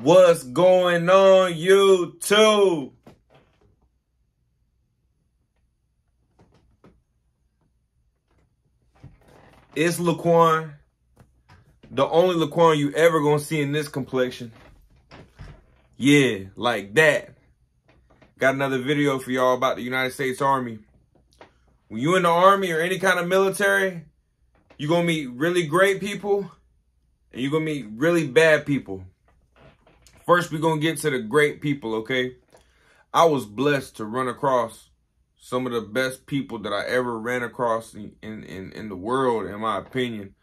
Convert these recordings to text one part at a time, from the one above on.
What's going on, YouTube? It's LaQuon, the only LaQuon you ever gonna see in this complexion. Yeah, like that. Got another video for y'all about the United States Army. When you in the Army or any kind of military, you're gonna meet really great people and you're gonna meet really bad people. First, we're gonna get to the great people, okay? I was blessed to run across some of the best people that I ever ran across in the world, in my opinion.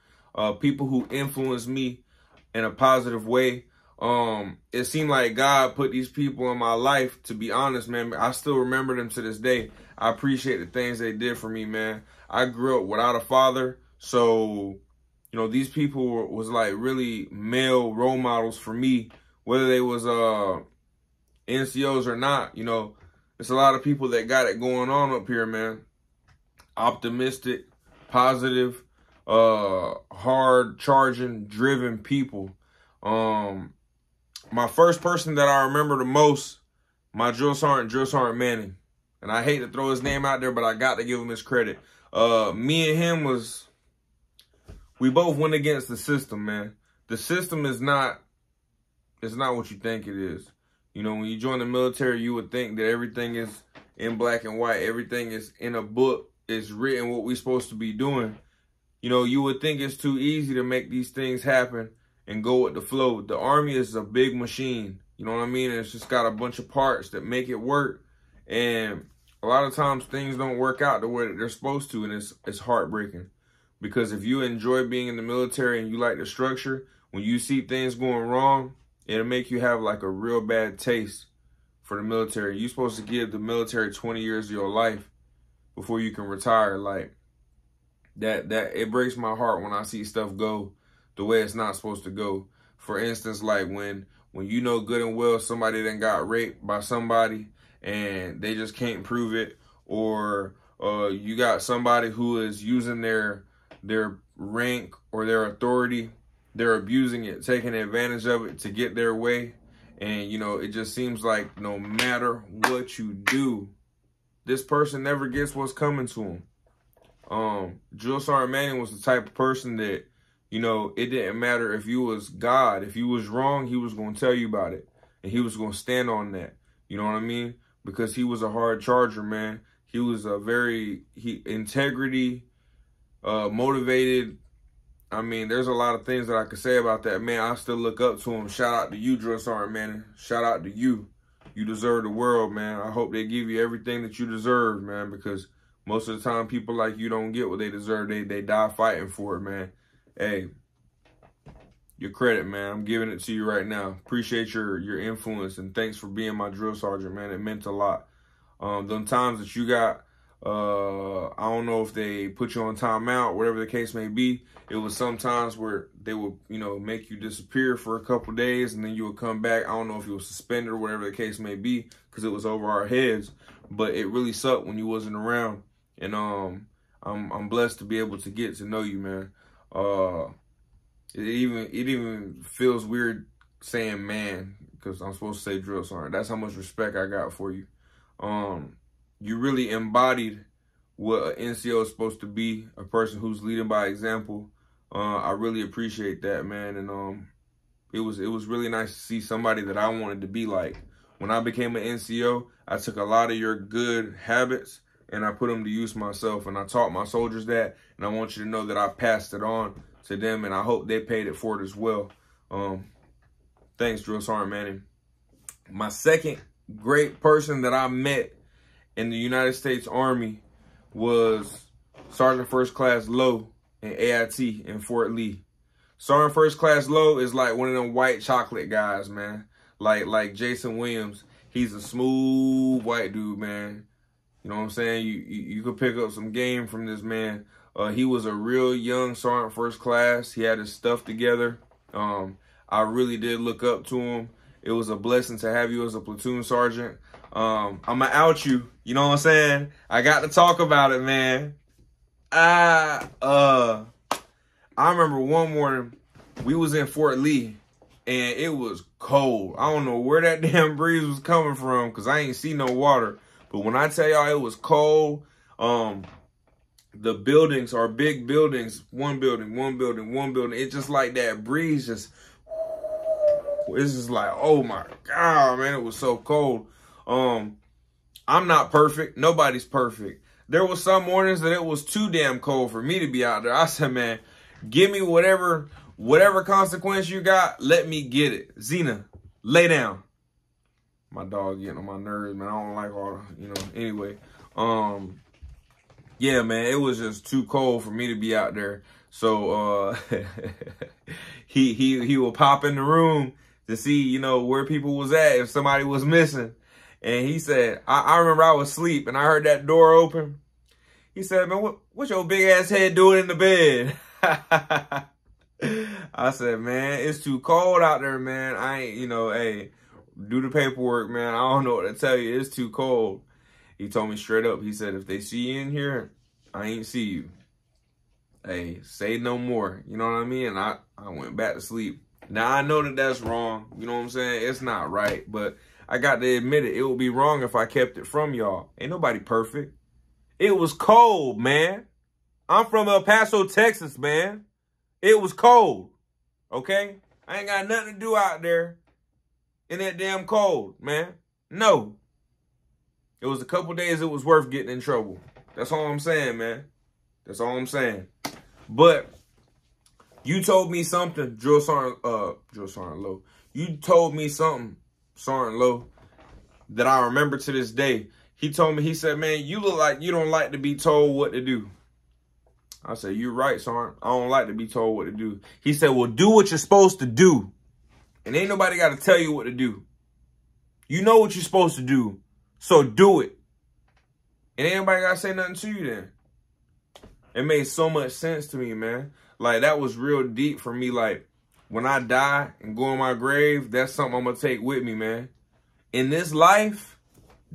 People who influenced me in a positive way. It seemed like God put these people in my life. To be honest, man, I still remember them to this day. I appreciate the things they did for me, man. I grew up without a father, so, you know, these people was like really male role models for me, whether they was NCOs or not. You know, it's a lot of people that got it going on up here, man. Optimistic, positive, hard charging, driven people. My first person that I remember the most, my Drill Sergeant Manning. And I hate to throw his name out there, but I got to give him his credit. Me and him we both went against the system, man. The system is not what you think it is. You know, when you join the military, you would think that everything is in black and white. Everything is in a book. It's written what we're supposed to be doing. You know, you would think it's too easy to make these things happen and go with the flow. The Army is a big machine. You know what I mean? And it's just got a bunch of parts that make it work. And a lot of times things don't work out the way that they're supposed to. And it's heartbreaking. Because if you enjoy being in the military and you like the structure, when you see things going wrong, it'll make you have like a real bad taste for the military. You're supposed to give the military 20 years of your life before you can retire. Like that it breaks my heart when I see stuff go the way it's not supposed to go. For instance, like when you know good and well somebody then got raped by somebody and they just can't prove it, or you got somebody who is using their rank or their authority. They're abusing it, taking advantage of it to get their way. And, you know, it just seems like no matter what you do, this person never gets what's coming to him. Drill Sergeant Manning was the type of person that, you know, it didn't matter if you was God. If you was wrong, he was going to tell you about it. And he was going to stand on that. You know what I mean? Because he was a hard charger, man. He was a integrity, motivated. I mean, there's a lot of things that I could say about that man. I still look up to him. Shout out to you, Drill Sergeant Manning. Shout out to you. You deserve the world, man. I hope they give you everything that you deserve, man, because most of the time people like you don't get what they deserve. They die fighting for it, man. Hey, your credit, man. I'm giving it to you right now. Appreciate your influence, and thanks for being my drill sergeant, man. It meant a lot. Them times that you got, I don't know if they put you on timeout, whatever the case may be. It was sometimes where they would, you know, make you disappear for a couple days and then you would come back. I don't know if you were suspended or whatever the case may be because it was over our heads. But it really sucked when you wasn't around. And I'm blessed to be able to get to know you, man. It even feels weird saying man because I'm supposed to say drill sergeant. That's how much respect I got for you. You really embodied what an NCO is supposed to be, a person who's leading by example. I really appreciate that, man. And it was really nice to see somebody that I wanted to be like. When I became an NCO, I took a lot of your good habits and I put them to use myself. And I taught my soldiers that. And I want you to know that I passed it on to them. And I hope they paid it forward as well. Thanks, Drill Sergeant Manning. My second great person that I met in the United States Army was Sergeant First Class Lowe in AIT in Fort Lee. Sergeant First Class Lowe is like one of them white chocolate guys, man. Like Jason Williams. He's a smooth white dude, man. You know what I'm saying? You could pick up some game from this man. He was a real young Sergeant First Class. He had his stuff together. I really did look up to him. It was a blessing to have you as a platoon sergeant. I'm gonna out you. You know what I'm saying? I got to talk about it, man. I remember one morning we was in Fort Lee and it was cold. I don't know where that damn breeze was coming from because I ain't see no water. But when I tell y'all it was cold, the buildings are big buildings. One building, one building, one building. It's just like that breeze just, it's just like, oh my God, man, it was so cold. I'm not perfect. Nobody's perfect. There was some mornings that it was too damn cold for me to be out there. I said, man, give me whatever consequence you got, let me get it. Zena, lay down. My dog getting on my nerves, man. I don't like all, anyway. Yeah, man, it was just too cold for me to be out there. So he will pop in the room to see, where people was at, if somebody was missing. And he said, I remember I was asleep and I heard that door open. He said, man, what's your big ass head doing in the bed? I said, man, it's too cold out there, man. I ain't, hey, do the paperwork, man. I don't know what to tell you. It's too cold. He told me straight up. He said, if they see you in here, I ain't see you. Hey, say no more. You know what I mean? And I went back to sleep. Now, I know that that's wrong. You know what I'm saying? It's not right. But I got to admit it. It would be wrong if I kept it from y'all. Ain't nobody perfect. It was cold, man. I'm from El Paso, Texas, man. It was cold. Okay? I ain't got nothing to do out there in that damn cold, man. No. It was a couple days it was worth getting in trouble. That's all I'm saying, man. That's all I'm saying. But you told me something, Drill Sergeant Low. You told me something, Sergeant Low, that I remember to this day. He told me, he said, man, you look like you don't like to be told what to do. I said, you're right, Sergeant. I don't like to be told what to do. He said, well, do what you're supposed to do. And ain't nobody got to tell you what to do. You know what you're supposed to do, so do it. And ain't nobody got to say nothing to you then. It made so much sense to me, man. Like, that was real deep for me. Like, when I die and go in my grave, that's something I'm going to take with me, man. In this life,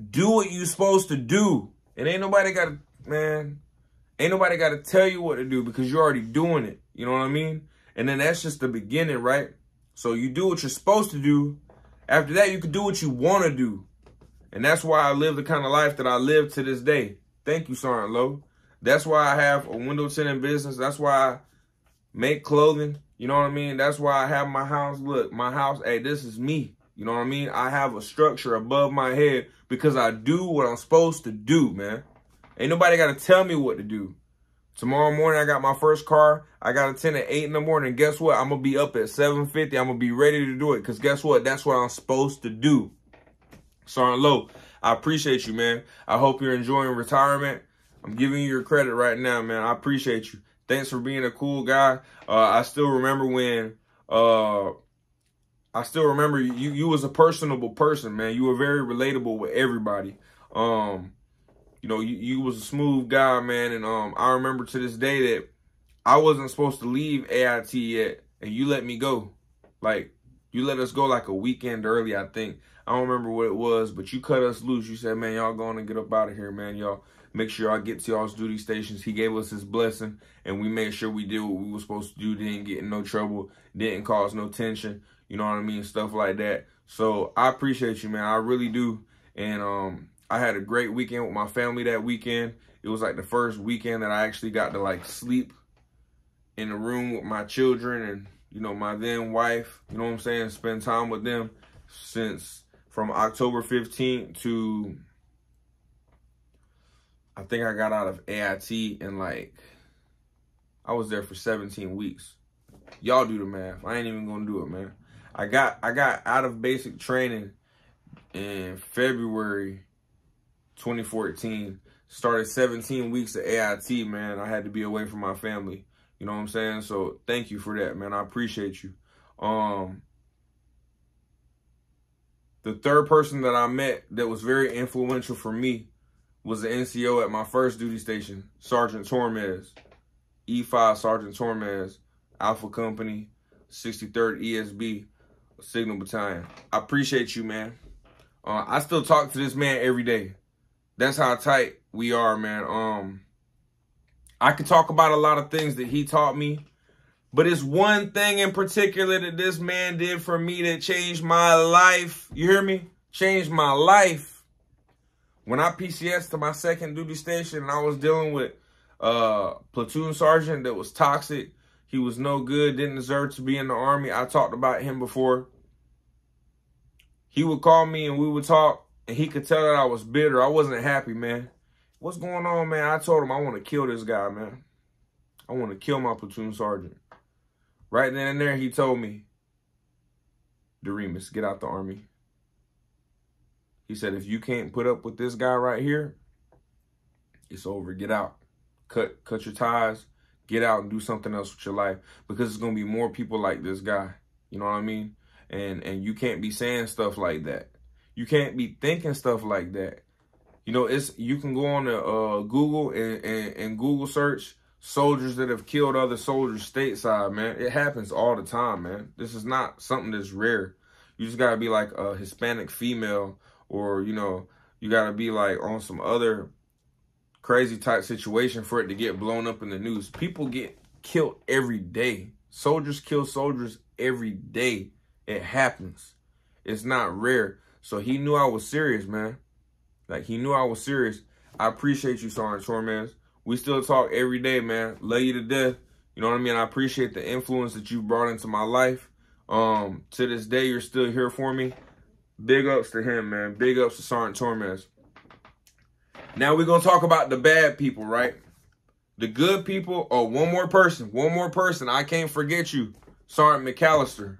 do what you're supposed to do. And ain't nobody got to, man, ain't nobody got to tell you what to do because you're already doing it. You know what I mean? And then that's just the beginning, right? So you do what you're supposed to do. After that, you can do what you want to do. And that's why I live the kind of life that I live to this day. Thank you, Sergeant Low. That's why I have a window tinting business. That's why I make clothing. You know what I mean? That's why I have my house. Look, my house, hey, this is me. You know what I mean? I have a structure above my head because I do what I'm supposed to do, man. Ain't nobody got to tell me what to do. Tomorrow morning, I got my first car. I got a 10 at 8 in the morning. Guess what? I'm going to be up at 7:50. I'm going to be ready to do it because guess what? That's what I'm supposed to do. Sergeant Low, I appreciate you, man. I hope you're enjoying retirement. I'm giving you your credit right now, man. I appreciate you. Thanks for being a cool guy. I still remember when, you was a personable person, man. You were very relatable with everybody. You was a smooth guy, man. And I remember to this day that I wasn't supposed to leave AIT yet. And you let me go. Like, you let us go like a weekend early, I think. I don't remember what it was, but you cut us loose. You said, man, y'all going to get up out of here, man. Y'all make sure y'all get to y'all's duty stations. He gave us his blessing, and we made sure we did what we were supposed to do. Didn't get in no trouble. Didn't cause no tension. You know what I mean? Stuff like that. So I appreciate you, man. I really do. And I had a great weekend with my family that weekend. It was like the first weekend that I actually got to like sleep in the room with my children and, my then wife, you know what I'm saying? Spend time with them from October 15th to, I think I got out of AIT and I was there for 17 weeks. Y'all do the math. I ain't even gonna do it, man. I got out of basic training in February 2014. Started 17 weeks at AIT, man. I had to be away from my family. You know what I'm saying? So thank you for that, man. I appreciate you. The third person that I met that was very influential for me was the NCO at my first duty station, Sergeant Tormes. E5 Sergeant Tormes, Alpha Company, 63rd ESB, Signal Battalion. I appreciate you, man. I still talk to this man every day. That's how tight we are, man. I could talk about a lot of things that he taught me, But it's one thing in particular that this man did for me that changed my life. You hear me? Changed my life. When I PCS'd to my second duty station and I was dealing with a platoon sergeant that was toxic. He was no good, didn't deserve to be in the Army. I talked about him before. He would call me and we would talk, and he could tell that I was bitter. I wasn't happy, man. What's going on, man? I told him I want to kill this guy, man. I want to kill my platoon sergeant. Right then and there, he told me, Doremus, get out the Army. He said, if you can't put up with this guy right here, it's over. Get out. Cut your ties. Get out and do something else with your life, because it's going to be more people like this guy. You know what I mean? And you can't be saying stuff like that. You can't be thinking stuff like that. You know, you can go on to Google and Google search soldiers that have killed other soldiers stateside, man. It happens all the time, man. This is not something that's rare. You just got to be like a Hispanic female, or, you know, you got to be like on some other crazy type situation for it to get blown up in the news. People get killed every day. Soldiers kill soldiers every day. It happens. It's not rare. So he knew I was serious, man. Like, he knew I was serious. I appreciate you, Sergeant Tormes. We still talk every day, man. Love you to death. You know what I mean? I appreciate the influence that you brought into my life. To this day, you're still here for me. Big ups to him, man. Big ups to Sergeant Tormes. Now we're going to talk about the bad people, right? The good people. Oh, one more person. I can't forget you, Sergeant McAllister.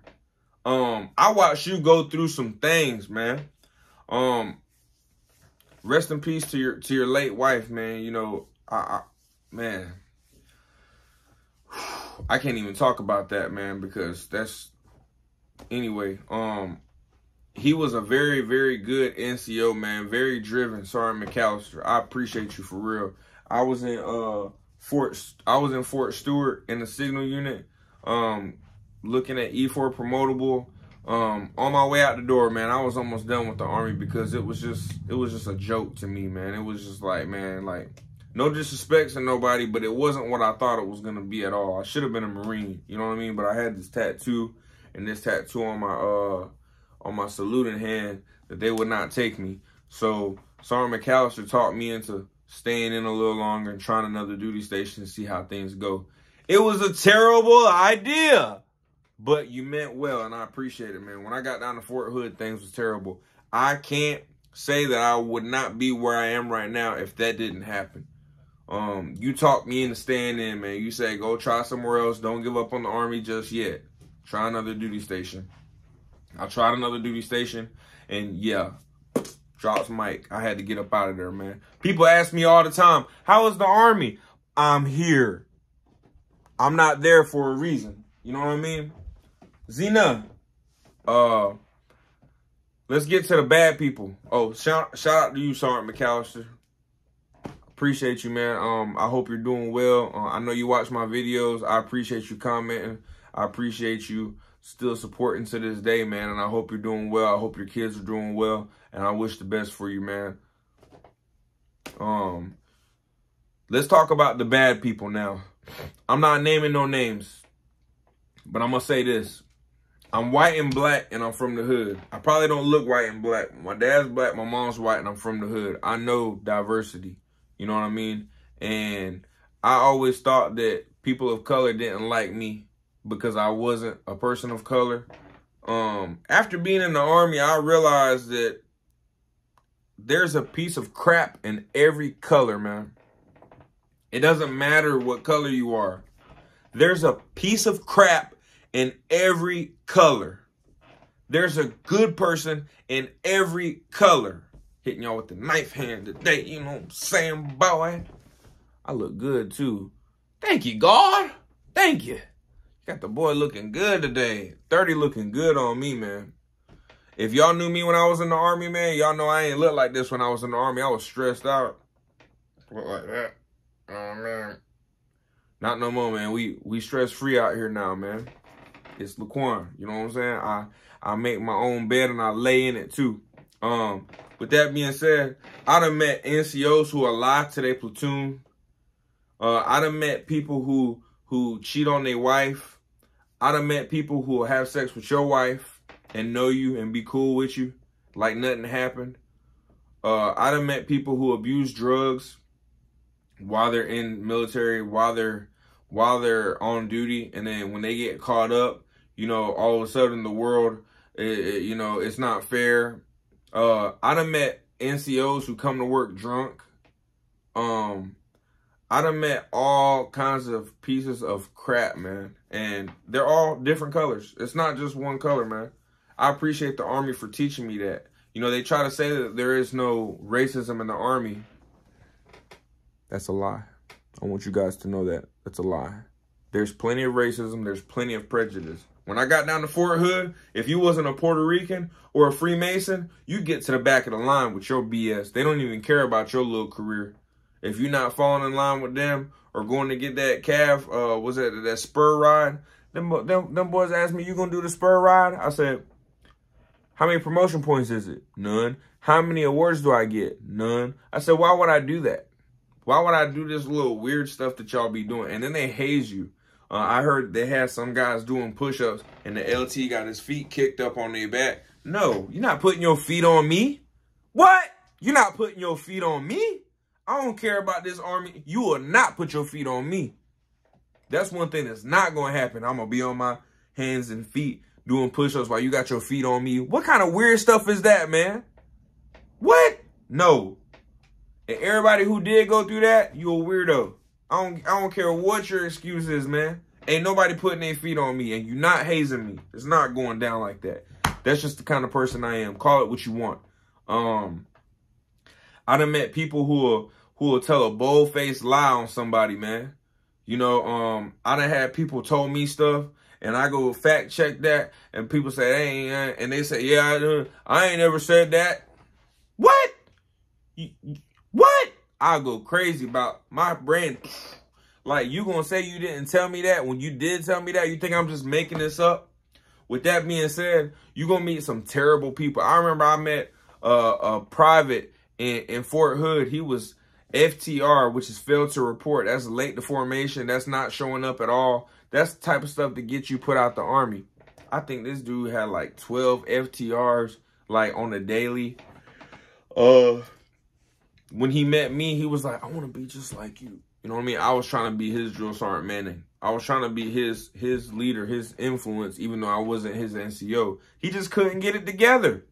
I watched you go through some things, man. Rest in peace to your late wife, man. You know, man, I can't even talk about that, man, because that's, anyway, he was a very, very good NCO, man. Very driven, Sergeant McAllister. I appreciate you for real. I was in Fort Stewart in the signal unit, looking at E4 promotable. On my way out the door, man, I was almost done with the Army because it was just a joke to me, man. It was just like, man, like, no disrespect to nobody, but it wasn't what I thought it was gonna be at all. I should have been a Marine, you know what I mean? But I had this tattoo and this tattoo on my saluting hand that they would not take me. So Sergeant McAllister talked me into staying in a little longer and trying another duty station to see how things go. It was a terrible idea, but you meant well, and I appreciate it, man. When I got down to Fort Hood, things was terrible. I can't say that I would not be where I am right now if that didn't happen. You talked me into staying in, man. You say, go try somewhere else. Don't give up on the Army just yet. Try another duty station. I tried another duty station, and yeah, drops mic. I had to get up out of there, man. People ask me all the time, how is the Army? I'm here. I'm not there for a reason. You know what I mean? Zena, let's get to the bad people. Oh, shout out to you, Sergeant McAllister. Appreciate you, man. I hope you're doing well. I know you watch my videos. I appreciate you commenting. I appreciate you still supporting to this day, man. And I hope you're doing well. I hope your kids are doing well. And I wish the best for you, man. Let's talk about the bad people now. I'm not naming no names, but I'm going to say this. I'm white and black, and I'm from the hood. I probably don't look white and black. My dad's black, my mom's white, and I'm from the hood. I know diversity. You know what I mean? And I always thought that people of color didn't like me because I wasn't a person of color. After being in the Army, I realized that there's a piece of crap in every color, man. It doesn't matter what color you are. There's a piece of crap in every color. There's a good person in every color. Hitting y'all with the knife hand today, you know what I'm saying, boy? I look good, too. Thank you, God. Thank you. Got the boy looking good today. 30 looking good on me, man. If y'all knew me when I was in the Army, man, y'all know I ain't look like this when I was in the Army. I was stressed out. Look like that. Oh, man. Not no more, man. We stress-free out here now, man. It's LaQuon. You know what I'm saying? I make my own bed and I lay in it, too. With that being said, I done met NCOs who are loyal to their platoon. I done met people who cheat on their wife. I done met people who will have sex with your wife and know you and be cool with you like nothing happened. I done met people who abuse drugs while they're in military, while they're on duty, and then when they get caught up, you know, all of a sudden the world, you know, it's not fair. I done met NCOs who come to work drunk. I done met all kinds of pieces of crap, man. And they're all different colors. It's not just one color, man. I appreciate the Army for teaching me that. You know, they try to say that there is no racism in the Army. That's a lie. I want you guys to know that. That's a lie. There's plenty of racism. There's plenty of prejudice. When I got down to Fort Hood, if you wasn't a Puerto Rican or a Freemason, you get to the back of the line with your BS. They don't even care about your little career. If you're not falling in line with them or going to get that calf, was it that spur ride? Them boys asked me, you gonna do the spur ride? I said, how many promotion points is it? None. How many awards do I get? None. I said, why would I do that? Why would I do this little weird stuff that y'all be doing? And then they haze you. I heard they had some guys doing push-ups and the LT got his feet kicked up on their back. No, you're not putting your feet on me. What? You're not putting your feet on me? I don't care about this Army. You will not put your feet on me. That's one thing that's not going to happen. I'm going to be on my hands and feet doing push-ups while you got your feet on me. What kind of weird stuff is that, man? What? No. And everybody who did go through that, you a weirdo. I don't care what your excuse is, man. Ain't nobody putting their feet on me, and you not hazing me. It's not going down like that. That's just the kind of person I am. Call it what you want. I done met people who will tell a bold-faced lie on somebody, man. You know, I done had people told me stuff, and I go fact check that, and people say, hey, and they say, yeah, I ain't ever said that. What? What? I'll go crazy about my brain. Like, you gonna say you didn't tell me that when you did tell me that? You think I'm just making this up? With that being said, you gonna meet some terrible people. I remember I met a private in Fort Hood. He was FTR, which is failed to report. That's late to formation. That's not showing up at all. That's the type of stuff that gets you put out the Army. I think this dude had like 12 FTRs, like on a daily. When he met me, he was like, I want to be just like you. You know what I mean? I was trying to be his Drill Sergeant Manning. I was trying to be his leader, his influence, even though I wasn't his NCO. He just couldn't get it together.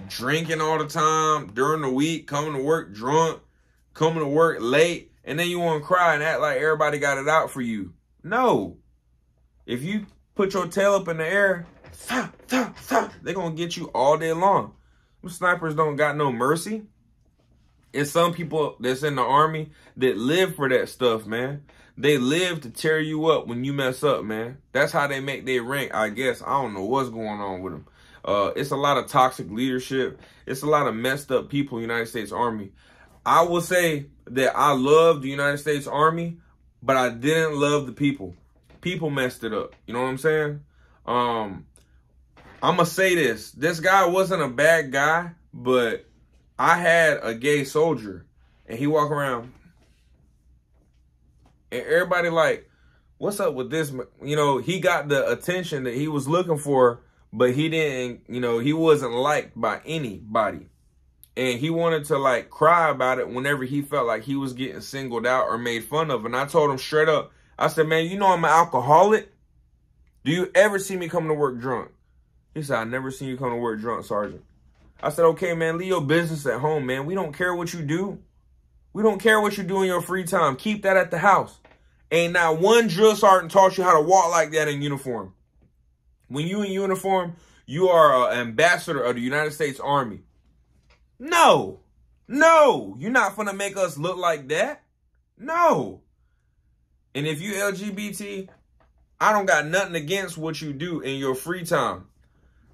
Drinking all the time, during the week, coming to work drunk, coming to work late, and then you want to cry and act like everybody got it out for you. No. If you put your tail up in the air, they're going to get you all day long. Them snipers don't got no mercy. It's some people that's in the Army that live for that stuff, man. They live to tear you up when you mess up, man. That's how they make their rank, I guess. I don't know what's going on with them. It's a lot of toxic leadership. It's a lot of messed up people in the United States Army. I will say that I love the United States Army, but I didn't love the people. People messed it up. You know what I'm saying? I'm going to say this. This guy wasn't a bad guy, but I had a gay soldier, and he walk around, and everybody like, what's up with this? You know, he got the attention that he was looking for, but he didn't, you know, he wasn't liked by anybody. And he wanted to, like, cry about it whenever he felt like he was getting singled out or made fun of. And I told him straight up, I said, man, you know I'm an alcoholic? Do you ever see me come to work drunk? He said, I never seen you come to work drunk, Sergeant. I said, okay, man, leave your business at home, man. We don't care what you do. We don't care what you do in your free time. Keep that at the house. Ain't not one drill sergeant taught you how to walk like that in uniform. When you in uniform, you are an ambassador of the United States Army. No. No. You're not finna make us look like that. No. And if you LGBT, I don't got nothing against what you do in your free time.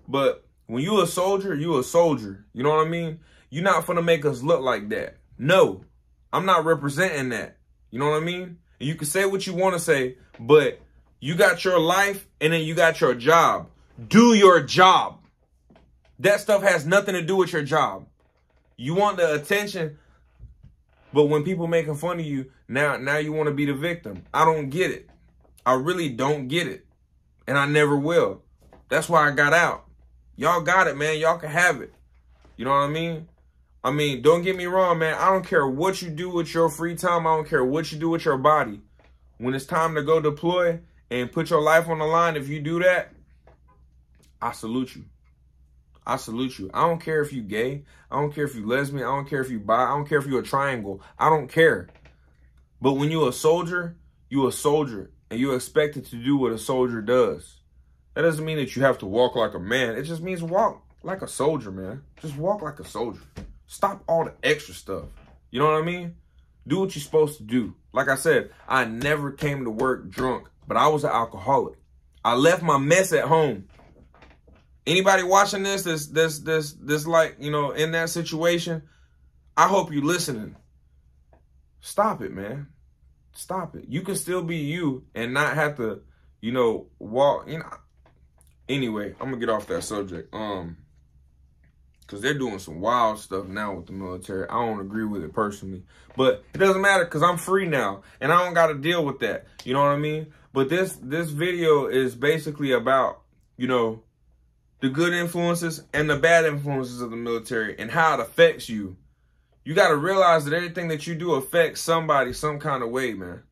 But when you a soldier, you a soldier. You know what I mean? You're not finna make us look like that. No, I'm not representing that. You know what I mean? And you can say what you want to say, but you got your life and then you got your job. Do your job. That stuff has nothing to do with your job. You want the attention, but when people making fun of you, now you want to be the victim. I don't get it. I really don't get it. And I never will. That's why I got out. Y'all got it, man. Y'all can have it. You know what I mean? I mean, don't get me wrong, man. I don't care what you do with your free time. I don't care what you do with your body. When it's time to go deploy and put your life on the line, if you do that, I salute you. I salute you. I don't care if you gay. I don't care if you lesbian. I don't care if you bi. I don't care if you're a triangle. I don't care. But when you're a soldier, and you're expected to do what a soldier does. That doesn't mean that you have to walk like a man. It just means walk like a soldier, man. Just walk like a soldier. Stop all the extra stuff. You know what I mean? Do what you're supposed to do. Like I said, I never came to work drunk, but I was an alcoholic. I left my mess at home. Anybody watching this like, you know, in that situation, I hope you're listening. Stop it, man. Stop it. You can still be you and not have to, you know, walk, you know. Anyway, I'm going to get off that subject. Because they're doing some wild stuff now with the military. I don't agree with it personally. But it doesn't matter because I'm free now. And I don't got to deal with that. You know what I mean? But this video is basically about, you know, the good influences and the bad influences of the military and how it affects you. You got to realize that everything that you do affects somebody some kind of way, man.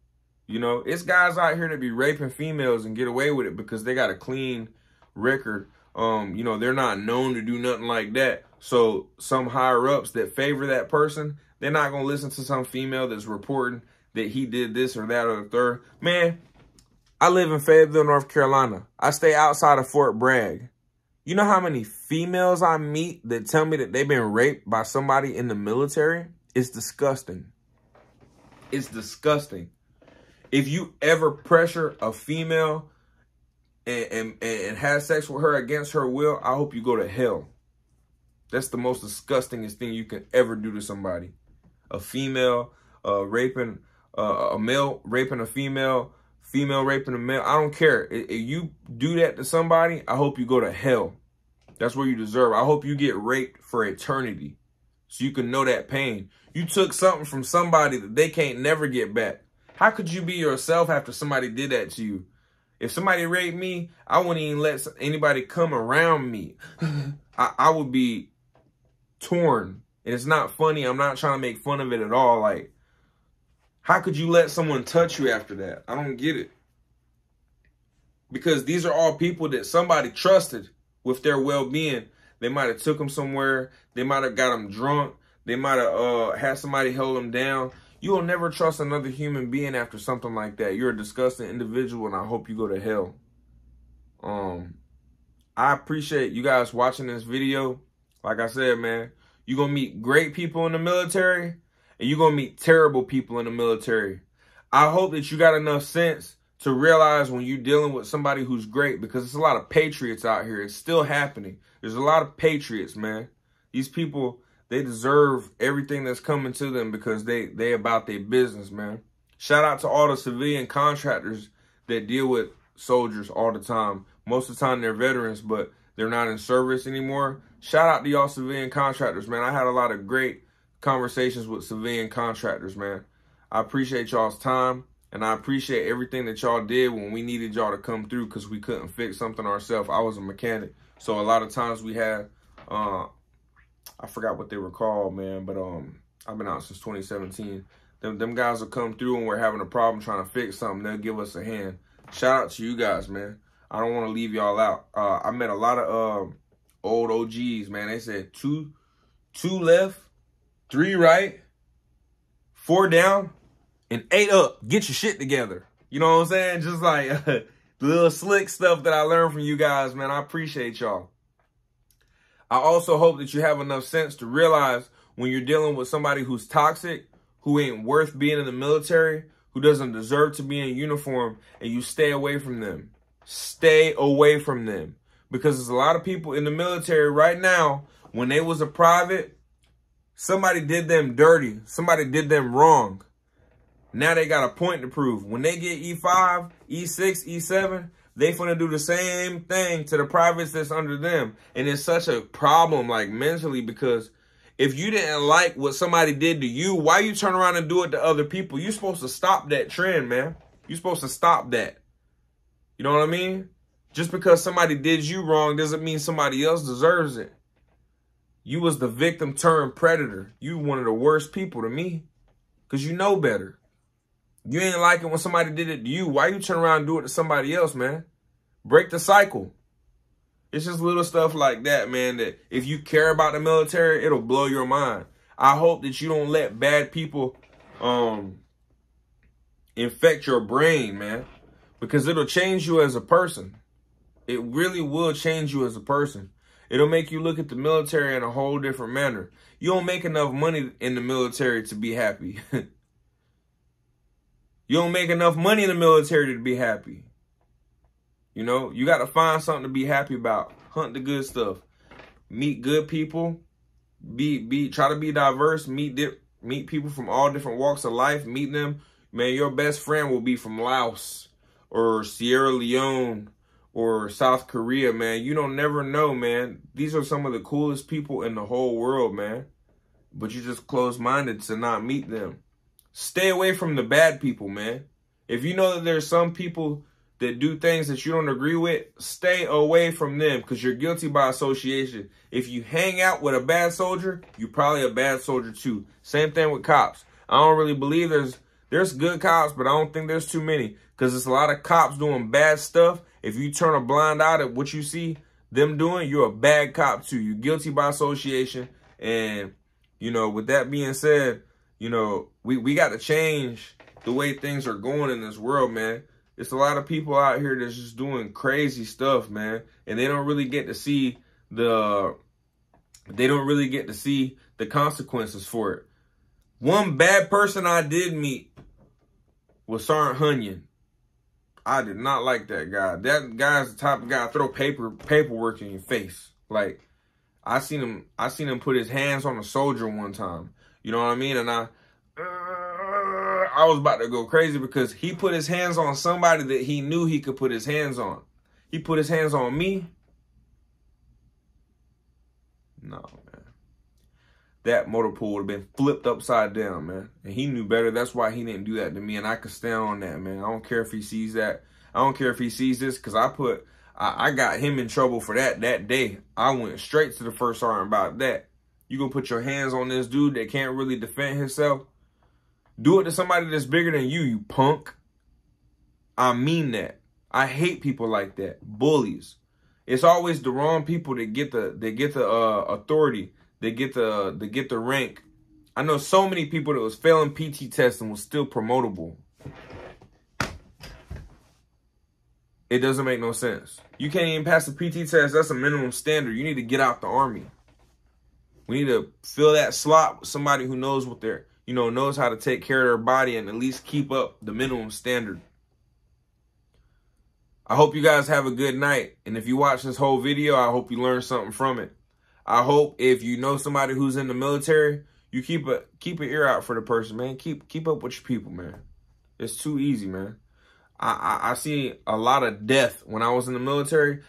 You know, it's guys out here that be raping females and get away with it because they got a clean record. You know, they're not known to do nothing like that. So some higher ups that favor that person, they're not going to listen to some female that's reporting that he did this or that or the third. Man, I live in Fayetteville, North Carolina. I stay outside of Fort Bragg. You know how many females I meet that tell me that they've been raped by somebody in the military? It's disgusting. It's disgusting. If you ever pressure a female and have sex with her against her will, I hope you go to hell. That's the most disgustingest thing you can ever do to somebody. A female raping a male, raping a female, female raping a male. I don't care. If you do that to somebody, I hope you go to hell. That's where you deserve. I hope you get raped for eternity so you can know that pain. You took something from somebody that they can't never get back. How could you be yourself after somebody did that to you? If somebody raped me, I wouldn't even let anybody come around me. I would be torn. And it's not funny. I'm not trying to make fun of it at all. Like, how could you let someone touch you after that? I don't get it. Because these are all people that somebody trusted with their well-being. They might have took them somewhere. They might have got them drunk. They might have had somebody hold them down. You will never trust another human being after something like that. You're a disgusting individual, and I hope you go to hell. I appreciate you guys watching this video. Like I said, man, you're going to meet great people in the military, and you're going to meet terrible people in the military. I hope that you got enough sense to realize when you're dealing with somebody who's great, because there's a lot of patriots out here. It's still happening. There's a lot of patriots, man. These people, they deserve everything that's coming to them because they about their business, man. Shout out to all the civilian contractors that deal with soldiers all the time. Most of the time they're veterans, but they're not in service anymore. Shout out to y'all civilian contractors, man. I had a lot of great conversations with civilian contractors, man. I appreciate y'all's time, and I appreciate everything that y'all did when we needed y'all to come through because we couldn't fix something ourselves. I was a mechanic, so a lot of times we had, I forgot what they were called, man, but I've been out since 2017. Them guys will come through when we're having a problem trying to fix something. They'll give us a hand. Shout out to you guys, man. I don't want to leave y'all out. I met a lot of old OGs, man. They said two left, 3 right, 4 down, and 8 up. Get your shit together. You know what I'm saying? Just like the little slick stuff that I learned from you guys, man. I appreciate y'all. I also hope that you have enough sense to realize when you're dealing with somebody who's toxic, who ain't worth being in the military, who doesn't deserve to be in uniform, and you stay away from them. Stay away from them. Because there's a lot of people in the military right now, when they was a private, somebody did them dirty. Somebody did them wrong. Now they got a point to prove. When they get E5, E6, E7, they finna do the same thing to the privates that's under them. And it's such a problem, like, mentally, because if you didn't like what somebody did to you, why you turn around and do it to other people? You're supposed to stop that trend, man. You're supposed to stop that. You know what I mean? Just because somebody did you wrong doesn't mean somebody else deserves it. You was the victim turned predator. You one of the worst people to me because you know better. You ain't like it when somebody did it to you. Why you turn around and do it to somebody else, man? Break the cycle. It's just little stuff like that, man, that if you care about the military, it'll blow your mind. I hope that you don't let bad people infect your brain, man, because it'll change you as a person. It really will change you as a person. It'll make you look at the military in a whole different manner. You don't make enough money in the military to be happy. You don't make enough money in the military to be happy. You know, you got to find something to be happy about. Hunt the good stuff. Meet good people. Try to be diverse. Meet people from all different walks of life. Meet them. Man, your best friend will be from Laos or Sierra Leone or South Korea, man. You don't never know, man. These are some of the coolest people in the whole world, man. But you're just closed-minded to not meet them. Stay away from the bad people, man. If you know that there's some people that do things that you don't agree with, stay away from them because you're guilty by association. If you hang out with a bad soldier, you're probably a bad soldier too. Same thing with cops. I don't really believe there's good cops, but I don't think there's too many because there's a lot of cops doing bad stuff. If you turn a blind eye at what you see them doing, you're a bad cop too. You're guilty by association. And, you know, with that being said, you know, we got to change the way things are going in this world, man. It's a lot of people out here that's just doing crazy stuff, man. And they don't really get to see the consequences for it. One bad person I did meet was Sergeant Hunyon. I did not like that guy. That guy's the type of guy to throw paperwork in your face. Like, I seen him put his hands on a soldier one time. You know what I mean? And I was about to go crazy because he put his hands on somebody that he knew he could put his hands on. He put his hands on me. No, man. That motor pool would have been flipped upside down, man. And he knew better. That's why he didn't do that to me. And I could stand on that, man. I don't care if he sees that. I don't care if he sees this because I got him in trouble for that day. I went straight to the first sergeant about that. You gonna put your hands on this dude that can't really defend himself? Do it to somebody that's bigger than you, you punk. I mean that. I hate people like that. Bullies. It's always the wrong people that get the authority. They get the rank. I know so many people that was failing PT tests and was still promotable. It doesn't make no sense. You can't even pass the PT test. That's a minimum standard. You need to get out the Army. We need to fill that slot with somebody who knows what they're, knows how to take care of their body and at least keep up the minimum standard. I hope you guys have a good night. And if you watch this whole video, I hope you learned something from it. I hope if you know somebody who's in the military, you keep an ear out for the person, man. Keep up with your people, man. It's too easy, man. I see a lot of death when I was in the military.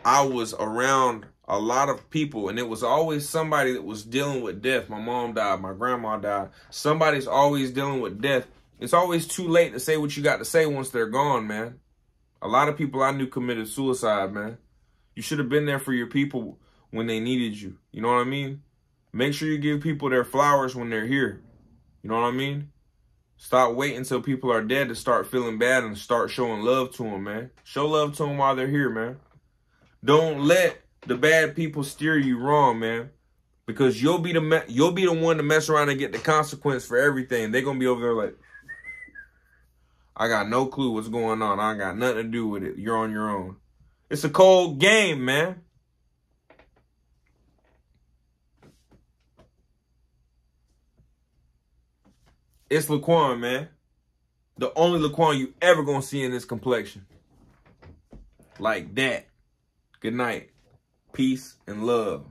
I was around a lot of people, and it was always somebody that was dealing with death. My mom died. My grandma died. Somebody's always dealing with death. It's always too late to say what you got to say once they're gone, man. A lot of people I knew committed suicide, man. You should have been there for your people when they needed you. You know what I mean? Make sure you give people their flowers when they're here. You know what I mean? Stop waiting until people are dead to start feeling bad and start showing love to them, man. Show love to them while they're here, man. Don't let the bad people steer you wrong, man. Because you'll be the one to mess around and get the consequence for everything. They're going to be over there like, I got no clue what's going on. I got nothing to do with it. You're on your own. It's a cold game, man. It's LaQuon, man. The only LaQuon you ever gonna see in this complexion. Like that. Good night. Peace and love.